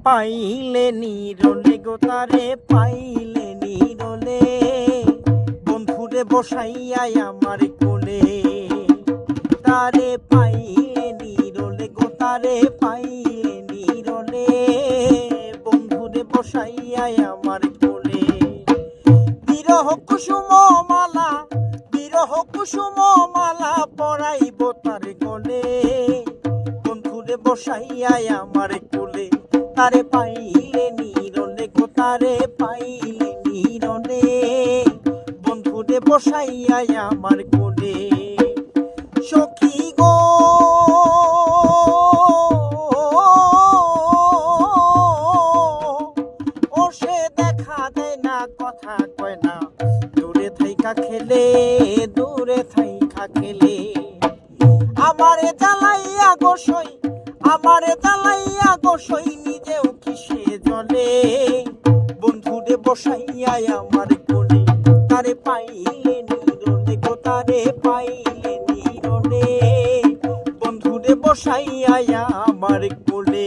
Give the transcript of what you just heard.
পাইলে নিরলে গো তারে পাইলে নিরলে বন্ধুরে বসাইয়া আমার কোলে তারে পাইলে নিরলে গো তারে পাইলে নিরলে বন্ধুরে বসাইয়া আমার কোলে বিরহ কুসুম মালা পরাইব তার গলে বন্ধুরে বসাইয়া আমার কোলে তারে পাইলে নিরলে গো তারে পাইলে নিরলে বন্ধুরে বসাইয়া আমার কোলে সখী গো ও সে দেখা দেয় না কথা কয় না দূরে থাইকা খেলে আমারে জ্বালাইয়া গোসই নিজেও কিসে জলে বন্ধুরে বসাইয়া আমার কোলে তারে পাইলে নিরলে গো তারে পাইলে নিরলে বন্ধুরে বসাইয়া আমার কোলে।